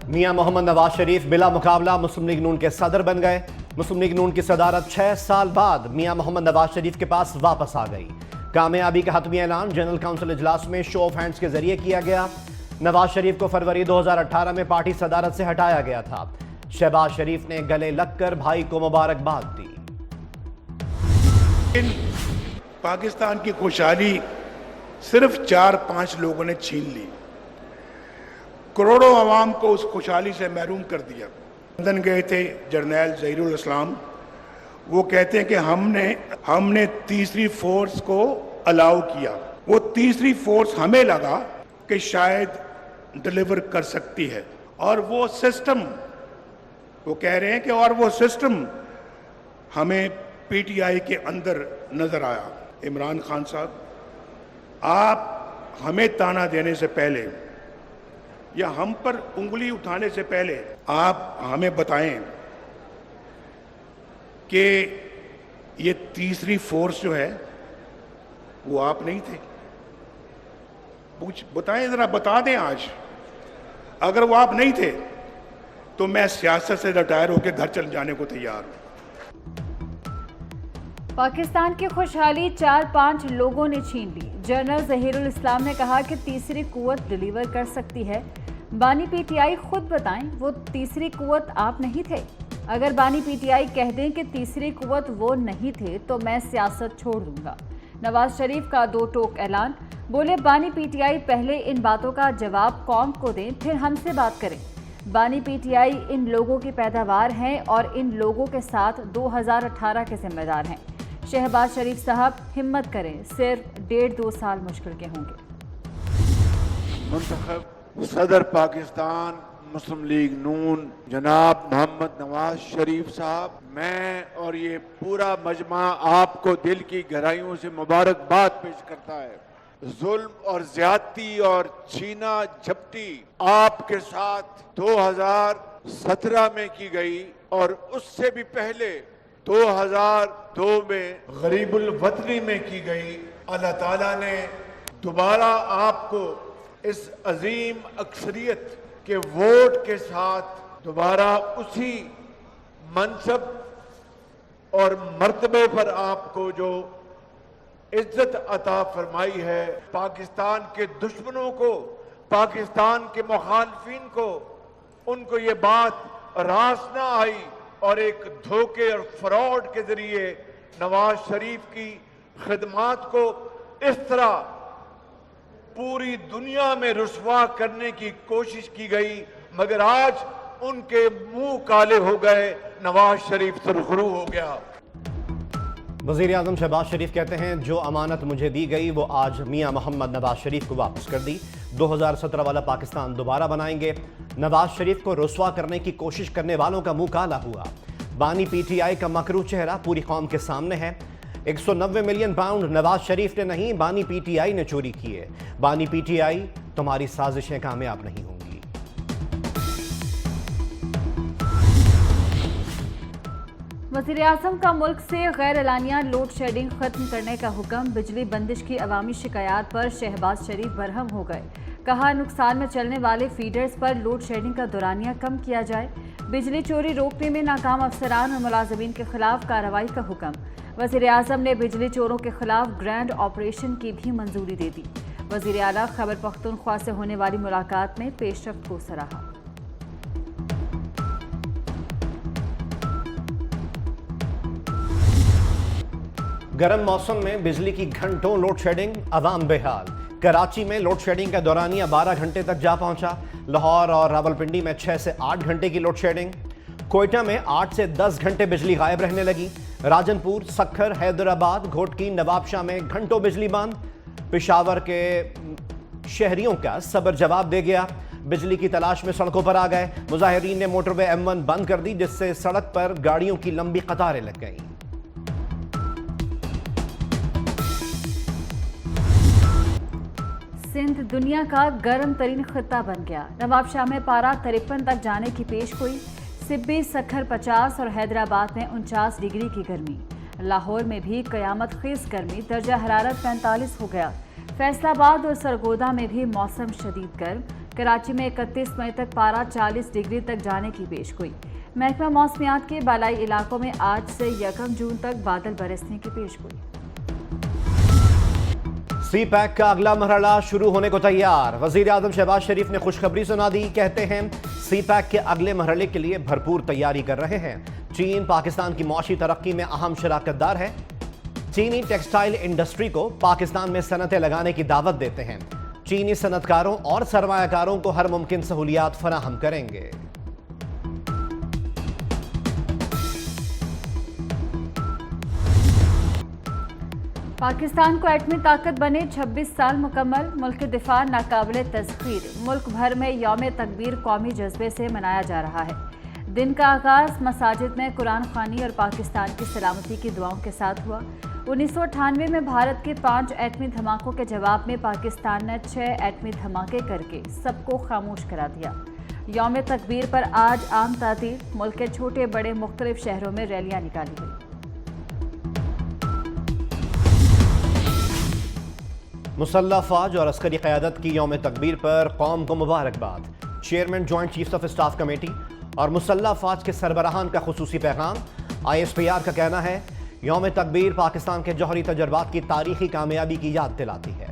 میاں محمد نواز شریف بلا مقابلہ مسلم لیگ نون کے صدر بن گئے۔ مسلم لیگ نون کی صدارت 6 سال بعد میاں محمد نواز شریف کے پاس واپس آ گئی۔ کامیابی کا حتمی اعلان جنرل کونسل اجلاس میں شو آف ہینڈز کے ذریعے کیا گیا۔ نواز شریف کو فروری 2018 میں پارٹی صدارت سے ہٹایا گیا تھا۔ شہباز شریف نے گلے لگ کر بھائی کو مبارکباد دی۔ پاکستان کی خوشحالی صرف 4-5 لوگوں نے چھین لی، کروڑوں عوام کو اس خوشحالی سے محروم کر دیا۔ لندن گئے تھے جرنیل ظہیر الاسلام، وہ کہتے ہیں کہ ہم نے تیسری فورس کو الاؤ کیا۔ وہ تیسری فورس ہمیں لگا کہ شاید ڈیلیور کر سکتی ہے، اور وہ سسٹم، وہ کہہ رہے ہیں کہ اور وہ سسٹم ہمیں پی ٹی آئی کے اندر نظر آیا۔ عمران خان صاحب، آپ ہمیں تانا دینے سے پہلے یا ہم پر انگلی اٹھانے سے پہلے آپ ہمیں بتائیں کہ یہ تیسری فورس جو ہے وہ آپ نہیں تھے؟ بتائیں ذرا، بتا دیں آج۔ اگر وہ آپ نہیں تھے تو میں سیاست سے ریٹائر ہو کے گھر چل جانے کو تیار ہوں۔ پاکستان کی خوشحالی 4-5 لوگوں نے چھین لی۔ جنرل ظہیر الاسلام نے کہا کہ تیسری قوت ڈیلیور کر سکتی ہے۔ بانی پی ٹی آئی خود بتائیں، وہ تیسری قوت آپ نہیں تھے؟ اگر بانی پی ٹی آئی کہہ دیں کہ تیسری قوت وہ نہیں تھے تو میں سیاست چھوڑ دوں گا۔ نواز شریف کا 2 ٹوک اعلان، بولے بانی پی ٹی آئی پہلے ان باتوں کا جواب قوم کو دیں، پھر ہم سے بات کریں۔ بانی پی ٹی آئی ان لوگوں کی پیداوار ہیں اور ان لوگوں کے ساتھ 2018 کے ذمہ دار ہیں۔ شہباز شریف صاحب ہمت کریں، صرف 1.5-2 سال مشکل کے ہوں گے۔ منتخب صدر پاکستان مسلم لیگ نون جناب محمد نواز شریف صاحب، میں اور یہ پورا مجمع آپ کو دل کی گہرائیوں سے مبارکباد پیش کرتا ہے۔ ظلم اور زیادتی اور چھینا جھپٹی آپ کے ساتھ 2017 میں کی گئی، اور اس سے بھی پہلے 2002 میں غریب الوطنی میں کی گئی۔ اللہ تعالیٰ نے دوبارہ آپ کو اس عظیم اکثریت کے ووٹ کے ساتھ دوبارہ اسی منصب اور مرتبے پر آپ کو جو عزت عطا فرمائی ہے، پاکستان کے دشمنوں کو، پاکستان کے مخالفین کو، ان کو یہ بات راس نہ آئی، اور ایک دھوکے اور فراڈ کے ذریعے نواز شریف کی خدمات کو اس طرح پوری دنیا میں رسوا کرنے کی کوشش کی گئی، مگر آج ان کے منہ کالے ہو گئے، نواز شریف سرخرو ہو گیا۔ وزیر اعظم شہباز شریف کہتے ہیں جو امانت مجھے دی گئی وہ آج میاں محمد نواز شریف کو واپس کر دی۔ 2017 والا پاکستان دوبارہ بنائیں گے۔ نواز شریف کو رسوا کرنے کی کوشش کرنے والوں کا منہ کالا ہوا۔ بانی پی ٹی آئی کا مکروہ چہرہ پوری قوم کے سامنے ہے۔ 190 ملین پاؤنڈ نواز شریف نے نہیں، بانی پی ٹی آئی نے چوری کیے۔ بانی پی ٹی آئی، تمہاری سازشیں کامیاب نہیں ہوں گی۔ وزیر اعظم کا ملک سے غیر اعلانیہ لوڈ شیڈنگ ختم کرنے کا حکم۔ بجلی بندش کی عوامی شکایات پر شہباز شریف برہم ہو گئے۔ کہا نقصان میں چلنے والے فیڈرز پر لوڈ شیڈنگ کا دورانیہ کم کیا جائے۔ بجلی چوری روکنے میں ناکام افسران اور ملازمین کے خلاف کارروائی کا حکم۔ وزیر اعظم نے بجلی چوروں کے خلاف گرینڈ آپریشن کی بھی منظوری دے دی۔ وزیر اعلیٰ خیبر پختونخوا سے ہونے والی ملاقات میں پیش رفت کو سراہا۔ گرم موسم میں بجلی کی گھنٹوں لوڈ شیڈنگ، عوام بے حال۔ کراچی میں لوڈ شیڈنگ کا دورانیہ 12 گھنٹے تک جا پہنچا۔ لاہور اور راولپنڈی میں 6 سے 8 گھنٹے کی لوڈ شیڈنگ۔ کوئٹہ میں 8 سے 10 گھنٹے بجلی غائب رہنے لگی۔ راجن پور، سکھر، حیدرآباد، گھوٹکی، نواب شاہ میں گھنٹوں بجلی بند۔ پشاور کے شہریوں کا صبر جواب دے گیا، بجلی کی تلاش میں سڑکوں پر آ گئے۔ مظاہرین نے موٹر وے M1 بند کر دی، جس سے سڑک پر گاڑیوں کی لمبی قطاریں لگ گئیں۔ سندھ دنیا کا گرم ترین خطہ بن گیا۔ نواب شاہ میں پارہ 53 تک جانے کی پیش گوئی۔ سبی، سکھر 50 اور حیدرآباد میں 49 ڈگری کی گرمی۔ لاہور میں بھی قیامت خیز گرمی، درجہ حرارت 45 ہو گیا۔ فیصل آباد اور سرگودا میں بھی موسم شدید گرم۔ कराची में 31 मई तक पारा 40 डिग्री तक जाने की पेशगोई। महकमा मौसमियात के बालाई इलाकों में आज से 1 जून तक बादल बरसने की पेशगोई। सी पैक का अगला मरहला शुरू होने को तैयार। वजीर आजम शहबाज शरीफ ने खुशखबरी सुना दी। कहते हैं सी पैक के अगले मरहले के लिए भरपूर तैयारी कर रहे हैं। चीन पाकिस्तान की मौशी तरक्की में अहम शराकतदार है। चीनी टेक्सटाइल इंडस्ट्री को पाकिस्तान में सनतें लगाने की दावत देते हैं। चीनी सनतकारों और सरमायाकारों को हर मुमकिन सहूलियात फराहम करेंगे। पाकिस्तान को एटमी ताकत बने 26 साल मुकम्मल। मुल्क दिफा नाकाबिले तस्खीर। मुल्क भर में यौम तकबीर कौमी जज्बे से मनाया जा रहा है। दिन का आगाज मसाजिद में कुरान खानी और पाकिस्तान की सलामती की दुआओं के साथ हुआ। 1998 में भारत के 5 एटमी धमाकों के जवाब में पाकिस्तान ने 6 एटमी धमाके करके सबको खामोश करा दिया। यौम तकबीर पर आज आम तातील। मुल्क के छोटे बड़े मुख्तलिफ शहरों में रैलियां निकाली गई। मुसल्लह फौज और अस्करी क़यादत की यौम तकबीर पर कौम को मुबारकबाद। Chairman joint chiefs of staff committee और मुसल्लह फौज के सरबराहान का खुसूसी पैगाम। ISPR का कहना है यौम तकबीर पाकिस्तान के जौहरी तजर्बात की तारीखी कामयाबी की याद दिलाती है।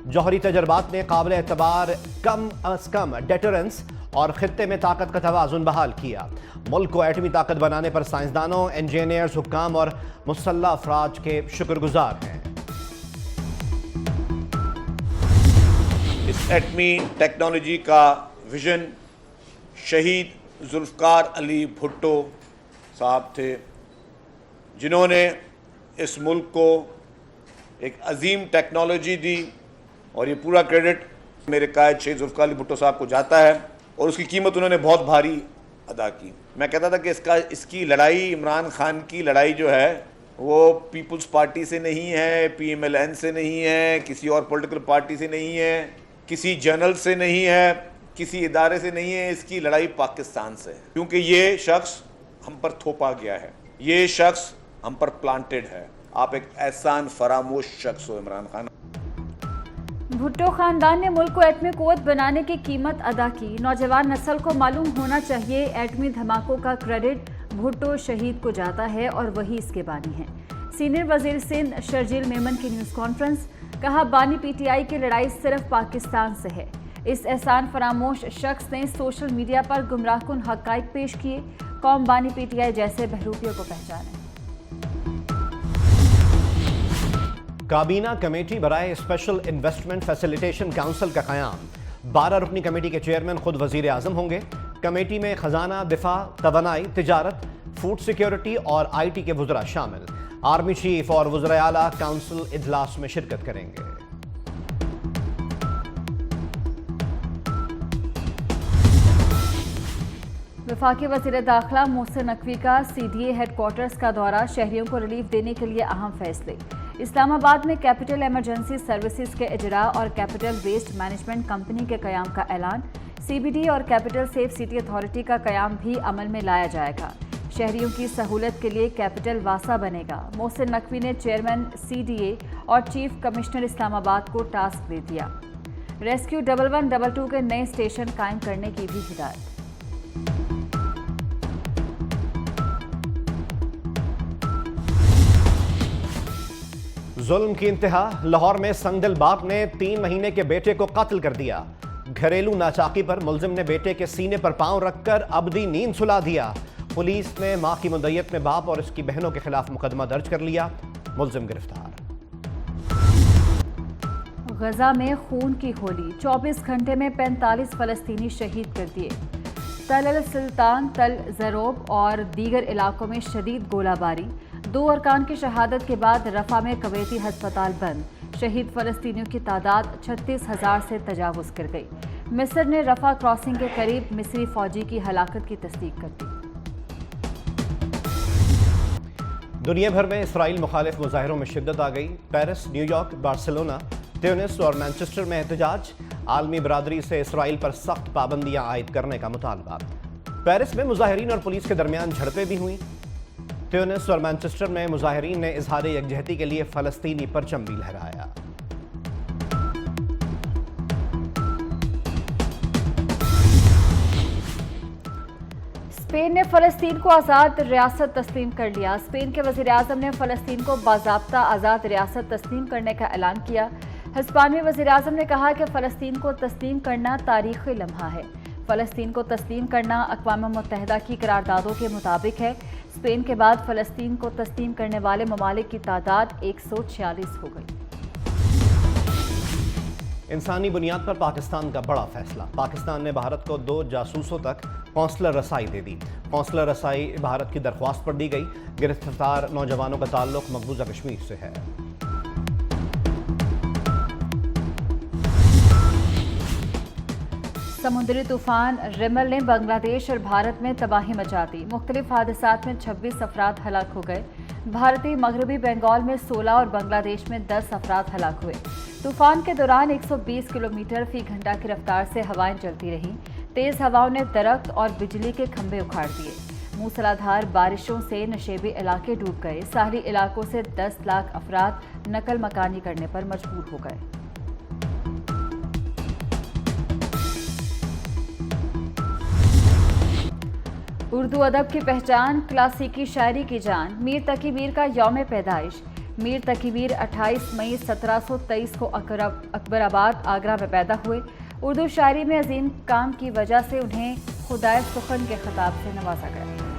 जौहरी तजर्बात ने काबिल एतबार कम अज कम डेटरेंस और खित्ते में ताकत का तवाज़ुन बहाल किया। मुल्क को एटमी ताकत बनाने पर साइंसदानों, इंजीनियर्स, हुक्काम और मुसल्लह अफराज के शुक्रगुजार हैं। इस एटमी टेक्नोलॉजी का विजन शहीद जुल्फ़कार अली भुट्टो साहब थे, जिन्होंने इस मुल्क को एक अजीम टेक्नोलॉजी दी और ये पूरा क्रेडिट मेरे कायद शहीद जुल्फ़कार अली भुट्टो साहब को जाता है और उसकी कीमत उन्होंने बहुत भारी अदा की। मैं कहता था कि इसकी लड़ाई, इमरान खान की लड़ाई जो है वो पीपल्स पार्टी से नहीं है, PMLN से नहीं है, किसी और पॉलिटिकल पार्टी से नहीं है, किसी जर्नल से नहीं है, किसी इदारे से नहीं है। इसकी लड़ाई पाकिस्तान से है, क्योंकि ये शख्स हम पर थोपा गया है, ये शख्स हम पर प्लांटेड है। आप एक एहसान फरामोश शख्स हो इमरान खान। भुट्टो खानदान ने मुल्क को एटमी कुव्वत बनाने की कीमत अदा की। नौजवान नस्ल को मालूम होना चाहिए एटमी धमाकों का क्रेडिट भुट्टो शहीद को जाता है और वही इसके बानी हैं। सीनियर वजीर सिंध शर्जील मेमन की न्यूज़ कॉन्फ्रेंस। कहा बानी PTI की लड़ाई सिर्फ पाकिस्तान से है। इस एहसान फरामोश शख्स ने सोशल मीडिया पर गुमराहकुन हक़ाइक़ पेश किए। कौम बानी PTI जैसे बहरूपियों को पहचाने। काबीना कमेटी बराए स्पेशल इन्वेस्टमेंट फैसिलिटेशन काउंसिल का क़याम। 12 रुकनी कमेटी के चेयरमैन खुद वजीर आज़म होंगे। कमेटी में खजाना, दिफा, तवानाई, तिजारत, फूड सिक्योरिटी और IT के वज़रा शामिल। आर्मी चीफ और वज़राए आला काउंसिल इजलास में शिरकत करेंगे। वफाकी वज़ीर दाखिला मोहसिन नकवी का CDA हेडक्वार्टर्स का दौरा। शहरियों को रिलीफ देने के लिए अहम फैसले। इस्लामाबाद में कैपिटल इमरजेंसी सर्विसेज के इजरा और कैपिटल वेस्ट मैनेजमेंट कंपनी के क़याम का ऐलान। CBD और कैपिटल सेफ सिटी अथॉरिटी का क़याम भी अमल में लाया जाएगा। शहरियों की सहूलत के लिए कैपिटल वासा बनेगा। मोहसिन नकवी ने चेयरमैन CDA और चीफ कमिश्नर इस्लामाबाद को टास्क दे दिया। रेस्क्यू 1122 के नए स्टेशन कायम करने की भी हिदायत। जुल्म की इंतहा। लाहौर में संगदिल बाप ने 3 महीने के बेटे को कत्ल कर दिया। घरेलू नाचाकी पर मुलजिम ने बेटे के सीने पर पांव रखकर अबदी नींद सुला दिया। पुलिस ने मां की मुद्दत में बाप और इसकी बहनों के खिलाफ मुकदमा दर्ज कर लिया। मुलजिम गिरफ्तार। गजा में खून की होली। 24 घंटे में 45 फलस्तीनी शहीद कर दिए। तल अल सुल्तान, तल ज़रोब और दीगर इलाकों में शदीद गोलाबारी। 2 अरकान की शहादत के बाद रफा में कवैती हस्पताल बंद। शहीद फलस्तीनियों की तादाद 36,000 से तजावुज़ कर गई। मिस्र ने रफा क्रॉसिंग के करीब मिस्री फौजी की हलाकत की तस्दीक कर दी। दुनिया भर में इसराइल मुखालिफ मुजाहिरों में शिद्दत आ गई। पेरिस, न्यूयॉर्क, बार्सिलोना, ट्यूनिस और मैनचेस्टर में एहतजाज। आलमी बरादरी से इसराइल पर सख्त पाबंदियां आयद करने का मुतालबा। पेरिस में मुजाहिरीन और पुलिस के दरमियान झड़पें भी हुई। ट्यूनिस और मैनचेस्टर में मुजाहिरीन ने इजहार यकजहती के लिए फलस्तीनी परचम भी लहराया। स्पेन ने फ़लस्तीन को आज़ाद रियासत तस्लीम कर लिया। स्पेन के वज़ीर-ए-आज़म ने फ़लस्तीन को बाज़ाब्ता आज़ाद रियासत तस्लीम करने का ऐलान किया। हिस्पानवी वज़ीर-ए-आज़म ने कहा कि फ़लस्तीन को तस्लीम करना तारीख़ी लम्हा है। फ़लस्तीन को तस्लीम करना अक़वाम मुत्तहिदा की करारदादों के मुताबिक है। स्पेन के बाद फ़लस्तीन को तस्लीम करने वाले ममालिक की तादाद 146 हो गई। इंसानी बुनियाद पर पाकिस्तान का बड़ा फैसला। पाकिस्तान ने भारत को 2 जासूसों तक कौंसलर रसाई दे दी। कौंसलर रसाई भारत की दरख्वास्त पर दी गई। गिरफ्तार नौजवानों का ताल्लुक मकबूजा कश्मीर से है। समुद्री तूफान रिमल ने बांग्लादेश और भारत में तबाही मचा दी। मुख्तलिफ हादसात में 26 अफराद हलाक हो गए। भारतीय मगरबी बंगाल में 16 और बांग्लादेश में 10 अफराद हलाक हुए। तूफान के दौरान 120 किलोमीटर फी घंटा की रफ्तार से हवाएं चलती रहीं। तेज हवाओं ने दरख्त और बिजली के खंभे उखाड़ दिए। मूसलाधार बारिशों से नशेबी इलाके डूब गए। साहली इलाकों से 10 लाख अफराद नकल मकानी करने पर मजबूर हो गए। उर्दू अदब की पहचान, क्लासिकी शायरी की जान। मीर तकी मीर का यौम पैदाइश। मीर तकी मीर 28 मई 1723 को अकबराबाद आगरा में पैदा हुए। उर्दू शायरी में अजीम काम की वजह से उन्हें खुदाए सुखन के खिताब से नवाजा गया।